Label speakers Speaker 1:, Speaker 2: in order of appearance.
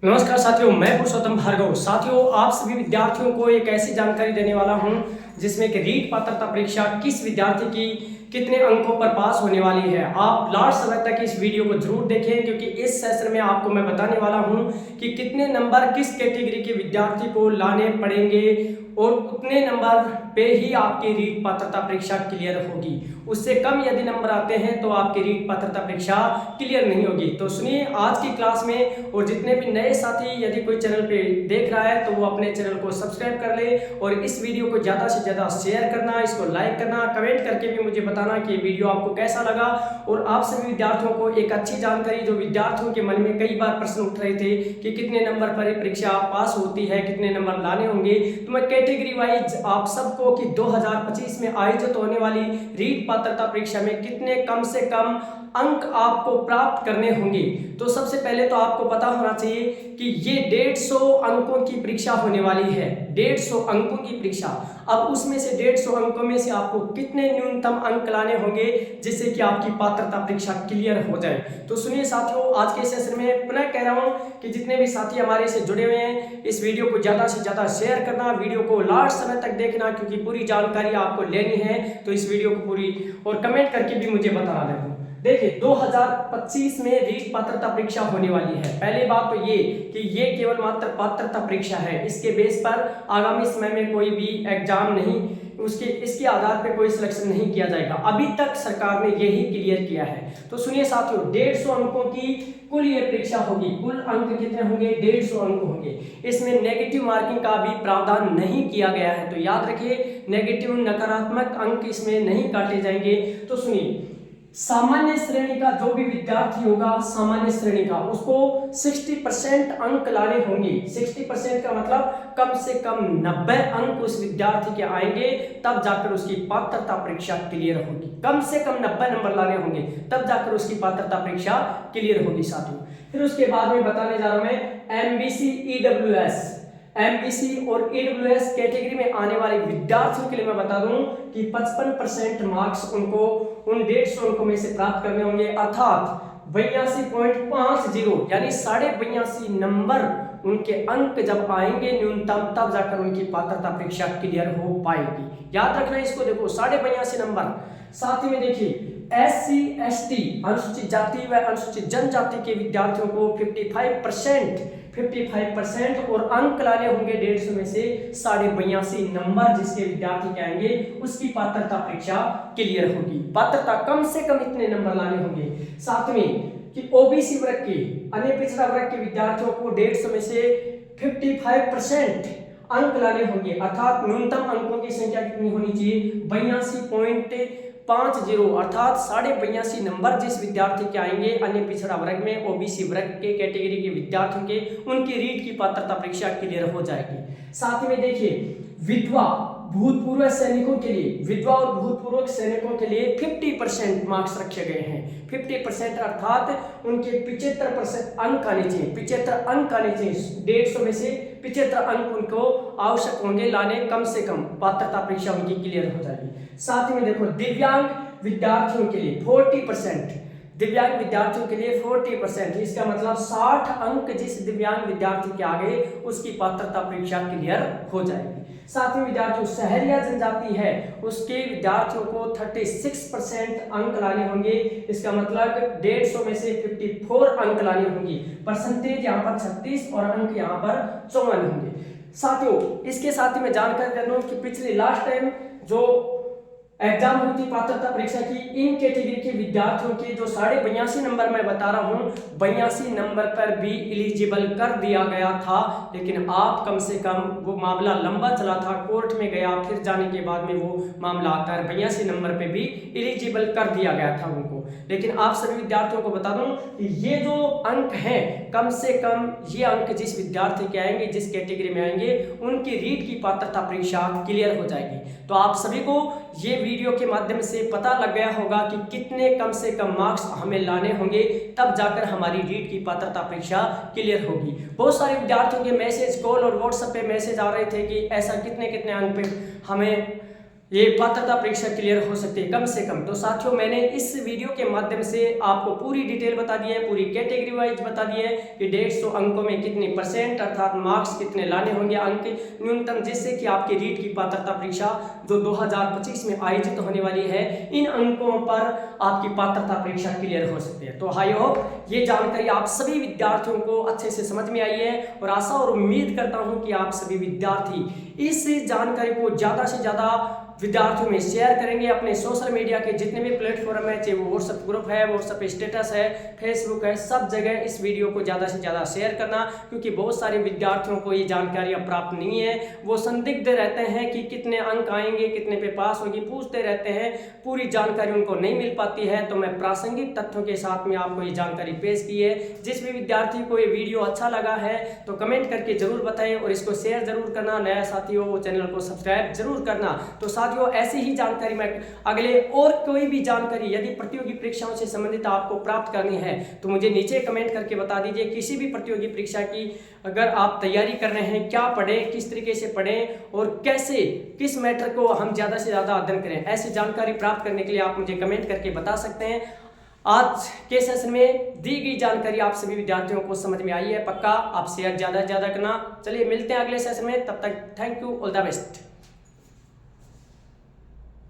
Speaker 1: नमस्कार साथियों, मैं पुरुषोत्तम भार्गव। साथियों, आप सभी विद्यार्थियों को एक ऐसी जानकारी देने वाला हूं जिसमें कि रीट पात्रता परीक्षा किस विद्यार्थी की कितने अंकों पर पास होने वाली है। आप लास्ट समय तक इस वीडियो को जरूर देखें, क्योंकि इस सेशन में आपको मैं बताने वाला हूं कि कितने नंबर किस कैटेगरी के विद्यार्थी को लाने पड़ेंगे और उतने नंबर पे ही आपकी रीट पात्रता परीक्षा क्लियर होगी। उससे कम यदि नंबर आते हैं तो आपकी रीट पात्रता परीक्षा क्लियर नहीं होगी। तो सुनिए आज की क्लास में, और जितने भी नए साथी यदि कोई चैनल पे देख रहा है तो वो अपने चैनल को सब्सक्राइब कर ले और इस वीडियो को ज़्यादा से ज़्यादा शेयर करना, इसको लाइक करना, कमेंट करके भी मुझे बताना कि वीडियो आपको कैसा लगा। और आप सभी विद्यार्थियों को एक अच्छी जानकारी, जो विद्यार्थियों के मन में कई बार प्रश्न उठ रहे थे कि कितने नंबर पर परीक्षा पास होती है, कितने नंबर लाने होंगे, तो मैं कैटेगरी वाइज आप सबको कि 2025 में आयोजित होने वाली रीट पात्रता परीक्षा में कितने कम से कम अंक आपको प्राप्त करने होंगे। तो सबसे पहले तो आपको पता होना चाहिए कि ये 150 अंकों की परीक्षा होने वाली है। 150 अंकों की परीक्षा। अब उसमें से 150 अंकों में से आपको कितने न्यूनतम अंक लाने होंगे जिससे कि आपकी पात्रता परीक्षा क्लियर हो जाए। तो सुनिए साथियों, आज के सेशन में पुनः कह रहा हूं कि जितने भी साथी हमारे से जुड़े हुए हैं, इस वीडियो को ज्यादा से ज्यादा शेयर करना, वीडियो को लास्ट समय तक देखना, क्योंकि पूरी जानकारी आपको लेनी है। तो इस वीडियो को पूरी और कमेंट करके भी मुझे बताना देखो। देखिए 2025 में रीट पात्रता परीक्षा होने वाली है। पहली बात तो ये कि ये केवल मात्र पात्रता परीक्षा है। इसके बेस पर आगामी समय में कोई भी एग्जाम नहीं, इसके आधार पर कोई सिलेक्शन नहीं किया जाएगा। अभी तक सरकार ने यही क्लियर किया है। तो सुनिए साथियों, 150 अंकों की कुल ये परीक्षा होगी। कुल अंक कितने होंगे? 150 अंक होंगे। इसमें नेगेटिव मार्किंग का भी प्रावधान नहीं किया गया है। तो याद रखिए, नेगेटिव नकारात्मक अंक इसमें नहीं काटे जाएंगे। तो सुनिए, सामान्य श्रेणी का जो भी विद्यार्थी होगा, सामान्य श्रेणी का, उसको 60% अंक लाने होंगे। 60% का मतलब कम से कम 90 अंक उस विद्यार्थी के आएंगे, तब जाकर उसकी पात्रता परीक्षा क्लियर होगी। कम से कम 90 नंबर लाने होंगे, तब जाकर उसकी पात्रता परीक्षा क्लियर होगी साथियों। फिर उसके बाद में बताने जा रहा हूं मैं एमबीसी ईडब्ल्यूएस। एमबीसी और ईडब्ल्यूएस कैटेगरी में आने वाले विद्यार्थियों के लिए मैं बता दूं कि 55% मार्क्स उनको उन 150 अंकों में से प्राप्त करने होंगे, अर्थात 82.50 यानी 82.5 नंबर उनके अंक जब आएंगे न्यूनतम, तब जाकर उनकी पात्रता परीक्षा क्लियर हो पाएगी। याद रखना इसको। देखो 82.5 नंबर। साथ ही में देखिए SC ST अनुसूचित जाति व अनुसूचित जनजाति के विद्यार्थियों को 55% और अंक लाने होंगे 150 में से 82.5 नंबर, जिसके विद्यार्थी के आएंगे उसकी पात्रता परीक्षा क्लियर होगी। पात्रता कम से कम इतने नंबर लाने होंगे। साथ में कि ओबीसी वर्ग के, अन्य पिछड़ा वर्ग के विद्यार्थियों को 150 में से 55% अंक लाने होंगे, अर्थात न्यूनतम अंकों की संख्या कितनी होनी चाहिए? 82.50 अर्थात 82.5 नंबर जिस विद्यार्थी के आएंगे अन्य पिछड़ा वर्ग में, ओबीसी वर्ग के कैटेगरी के विद्यार्थियों के, उनकी रीट की पात्रता परीक्षा क्लियर हो जाएगी। साथ में देखिए विधवा भूतपूर्व सैनिकों के लिए, विधवा और भूतपूर्व सैनिकों के लिए 50% मार्क्स रखे गए हैं। 50% अर्थात उनके 75% अंक आने चाहिए। 75 अंक आने चाहिए। 150 में से 75 अंक उनको आवश्यक होंगे लाने, कम से कम पात्रता परीक्षा उनकी क्लियर हो जाएगी। साथ में देखो दिव्यांग विद्यार्थियों के लिए 40%, दिव्यांग विद्यार्थियों के लिए 40%, इसका मतलब 60 अंक जिस दिव्यांग विद्यार्थी के आगे उसकी पात्रता परीक्षा क्लियर हो जाएगी। साथ ही विद्यार्थियों शहरिया जनजाति है, उसके विद्यार्थियों को 36% अंक लाने होंगे। इसका मतलब 150 में से 54 अंक लाने होंगे। परसेंटेज यहाँ पर 36 और अंक यहाँ पर 54 होंगे। साथियों, इसके साथ ही मैं जानकारी दे दूं कि पिछले लास्ट टाइम जो एग्जाम हुई थी पात्रता परीक्षा की, इन कैटेगरी के विद्यार्थियों के जो 82.5 नंबर मैं बता रहा हूं, 82 नंबर पर भी एलिजिबल कर दिया गया था। लेकिन आप कम से कम, वो मामला लंबा चला था, कोर्ट में गया, फिर जाने के बाद में वो मामला आता है 82 नंबर पे भी एलिजिबल कर दिया गया था उनको। लेकिन आप सभी विद्यार्थियों को बता दूं कि ये जो अंक हैं, कम से कम ये अंक जिस विद्यार्थी के आएंगे, जिस कैटेगरी में आएंगे, उनकी रीट की पात्रता परीक्षा क्लियर हो जाएगी। तो आप सभी को ये वीडियो के माध्यम से पता लग गया होगा कि कितने कम से कम मार्क्स हमें लाने होंगे, तब जाकर हमारी रीट की पात्रता परीक्षा क्लियर होगी। बहुत सारे विद्यार्थियों के मैसेज, कॉल और व्हाट्सएप पे मैसेज आ रहे थे कि ऐसा कितने कितने अंक पे हमें ये पात्रता परीक्षा क्लियर हो सकती है कम से कम। तो साथियों, मैंने इस वीडियो के माध्यम से आपको पूरी डिटेल बता दी है, पूरी कैटेगरी वाइज बता दी है कि 150 अंकों में कितने परसेंट अर्थात मार्क्स कितने लाने होंगे, अंक न्यूनतम, जिससे कि आपकी रीट की पात्रता परीक्षा जो 2025 में आयोजित होने वाली है, इन अंकों पर आपकी पात्रता परीक्षा क्लियर हो सकती है। तो आई होप ये जानकारी आप सभी विद्यार्थियों को अच्छे से समझ में आई है और आशा और उम्मीद करता हूं कि आप सभी विद्यार्थी इस जानकारी को ज़्यादा से ज़्यादा विद्यार्थियों में शेयर करेंगे। अपने सोशल मीडिया के जितने भी प्लेटफॉर्म है, चाहे वो व्हाट्सएप ग्रुप है, व्हाट्सएप स्टेटस है, फेसबुक है, सब जगह इस वीडियो को ज़्यादा से ज़्यादा शेयर करना, क्योंकि बहुत सारे विद्यार्थियों को ये जानकारियाँ प्राप्त नहीं है। वो संदिग्ध रहते हैं कि कितने अंक आएंगे, कितने पे पास होगी, पूछते रहते हैं, पूरी जानकारी उनको नहीं मिल पाती है। तो मैं प्रासंगिक तथ्यों के साथ में आपको ये जानकारी पेश की है। जिस भी विद्यार्थी को ये वीडियो अच्छा लगा है तो कमेंट करके जरूर बताएं और इसको शेयर जरूर करना। नया साथी हो वो चैनल को सब्सक्राइब जरूर करना। तो साथियों, ऐसी ही जानकारी मैं अगले और कोई भी जानकारी यदि प्रतियोगी परीक्षाओं से संबंधित आपको प्राप्त करनी है तो मुझे नीचे कमेंट करके बता दीजिए। किसी भी प्रतियोगी परीक्षा की अगर आप तैयारी कर रहे हैं, क्या पढ़ें, किस तरीके से पढ़ें और कैसे किस मैटर को हम ज़्यादा से ज़्यादा अध्ययन करें, ऐसी जानकारी प्राप्त करने के लिए आप मुझे कमेंट करके बता सकते हैं। आज के सेशन में दी गई जानकारी आप सभी विद्यार्थियों को समझ में आई है, पक्का आप शेयर ज़्यादा से ज़्यादा करना। चलिए मिलते हैं अगले सेशन में, तब तक thank you, all the best.